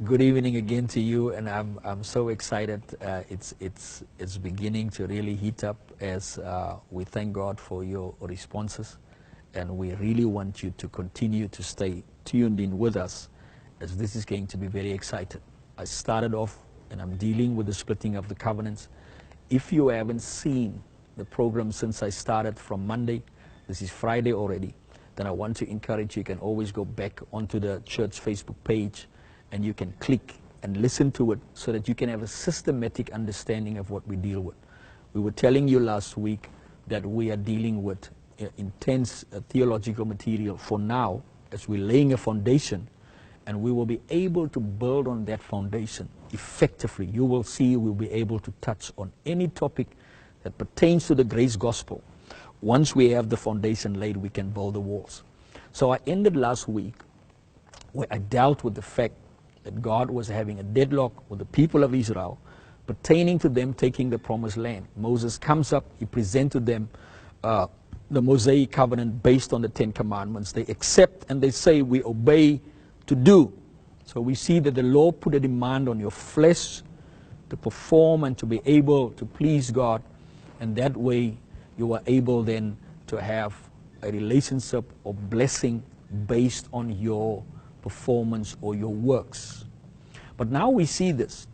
Good evening again to you, and I'm so excited. It's beginning to really heat up as we thank God for your responses, and we really want you to continue to stay tuned in with us, as this is going to be very exciting. I started off, and I'm dealing with the splitting of the covenants. If you haven't seen the program since I started from Monday, this is Friday already, then I want to encourage you. You can always go back onto the church Facebook page, and you can click and listen to it so that you can have a systematic understanding of what we deal with. We were telling you last week that we are dealing with intense theological material for now, as we're laying a foundation, and we will be able to build on that foundation effectively. You will see we'll be able to touch on any topic that pertains to the grace gospel. Once we have the foundation laid, we can build the walls. So I ended last week where I dealt with the fact that God was having a deadlock with the people of Israel pertaining to them taking the promised land. Moses comes up, he presents to them the Mosaic covenant based on the 10 commandments. They accept and they say, we obey to do. So we see that the law put a demand on your flesh to perform and to be able to please God, and that way you are able then to have a relationship or blessing based on your performance or your works. But now we see this.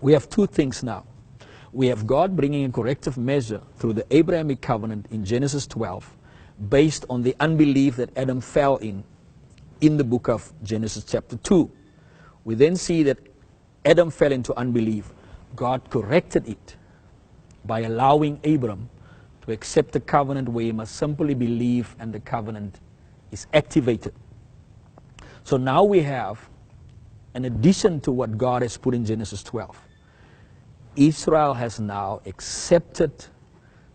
We have two things now. We have God bringing a corrective measure through the Abrahamic covenant in Genesis 12 based on the unbelief that Adam fell in the book of Genesis chapter 2. We then see that Adam fell into unbelief. God corrected it by allowing Abram to accept the covenant where he must simply believe and the covenant is activated. So now we have, in addition to what God has put in Genesis 12, Israel has now accepted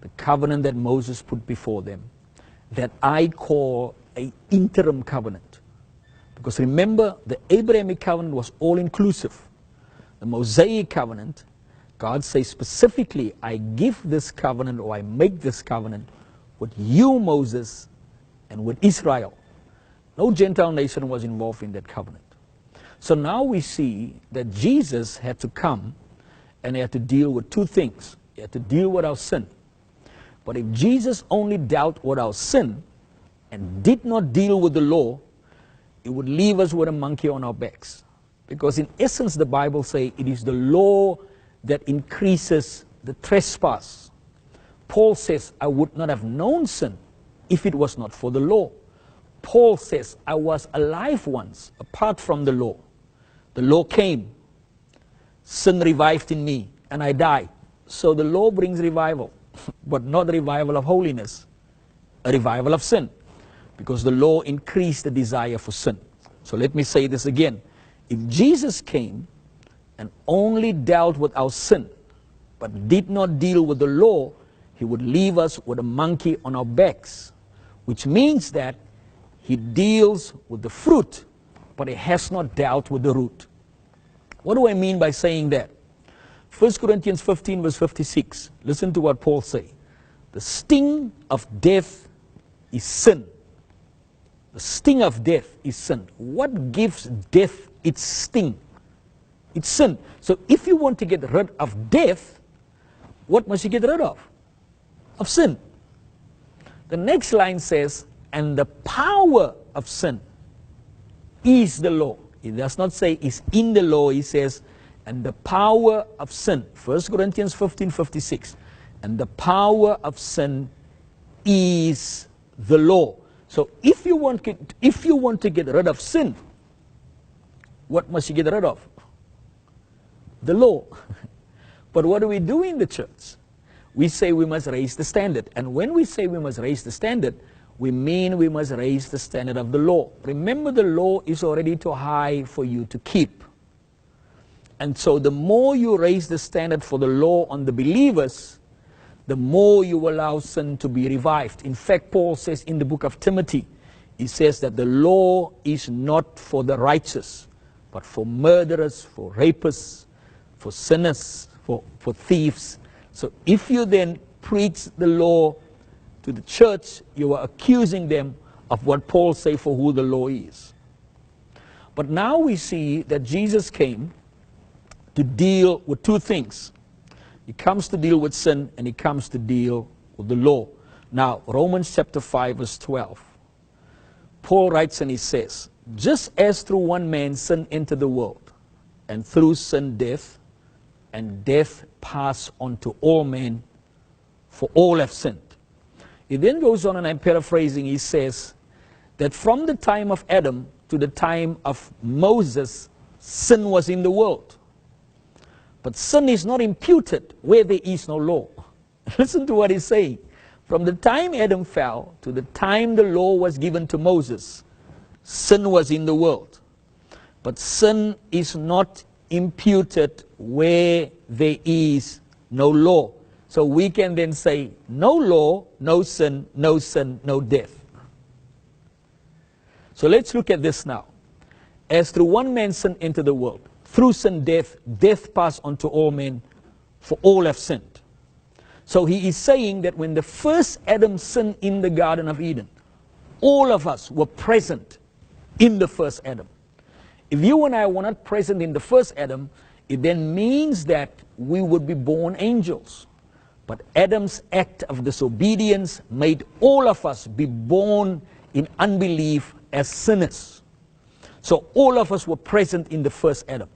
the covenant that Moses put before them, that I call an interim covenant. Because remember, the Abrahamic covenant was all-inclusive. The Mosaic covenant, God says specifically, I give this covenant, or I make this covenant with you, Moses, and with Israel. No Gentile nation was involved in that covenant. So now we see that Jesus had to come and he had to deal with two things. He had to deal with our sin. But if Jesus only dealt with our sin and did not deal with the law, it would leave us with a monkey on our backs. Because in essence, the Bible says it is the law that increases the trespass. Paul says, I would not have known sin if it was not for the law. Paul says, I was alive once apart from the law. The law came, sin revived in me, and I died. So the law brings revival, but not a revival of holiness, a revival of sin, because the law increased the desire for sin. So let me say this again. If Jesus came and only dealt with our sin, but did not deal with the law, he would leave us with a monkey on our backs, which means that he deals with the fruit, but he has not dealt with the root. What do I mean by saying that? 1 Corinthians 15 verse 56. Listen to what Paul says. The sting of death is sin. The sting of death is sin. What gives death its sting? It's sin. So if you want to get rid of death, what must you get rid of? Of sin. The next line says, and the power of sin is the law. He does not say is in the law. He says, and the power of sin. 1 Corinthians 15:56. And the power of sin is the law. So if you want to get rid of sin, what must you get rid of? The law. But what do we do in the church? We say we must raise the standard. And when we say we must raise the standard, we mean we must raise the standard of the law. Remember, the law is already too high for you to keep. And so the more you raise the standard for the law on the believers, the more you allow sin to be revived. In fact, Paul says in the book of Timothy, he says that the law is not for the righteous, but for murderers, for rapists, for sinners, for thieves. So if you then preach the law to the church, you are accusing them of what Paul says for who the law is. But now we see that Jesus came to deal with two things. He comes to deal with sin, and he comes to deal with the law. Now, Romans chapter 5 verse 12. Paul writes and he says, just as through one man sin entered the world, and through sin death, and death passed on to all men, for all have sinned. He then goes on, and I'm paraphrasing, he says that from the time of Adam to the time of Moses, sin was in the world. But sin is not imputed where there is no law. Listen to what he's saying. From the time Adam fell to the time the law was given to Moses, sin was in the world. But sin is not imputed where there is no law. So we can then say, no law, no sin, no death. So let's look at this now. As through one man sin entered the world, through sin death, death passed on to all men, for all have sinned. So he is saying that when the first Adam sinned in the Garden of Eden, all of us were present in the first Adam. If you and I were not present in the first Adam, it then means that we would be born angels. But Adam's act of disobedience made all of us be born in unbelief as sinners. So all of us were present in the first Adam.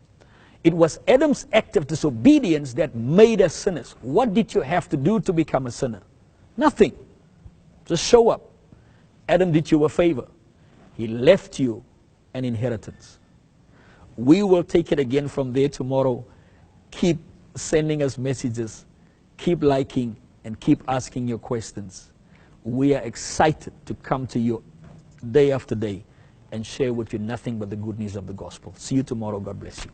It was Adam's act of disobedience that made us sinners. What did you have to do to become a sinner? Nothing. Just show up. Adam did you a favor. He left you an inheritance. We will take it again from there tomorrow. Keep sending us messages. Keep liking and keep asking your questions. We are excited to come to you day after day and share with you nothing but the good news of the gospel. See you tomorrow. God bless you.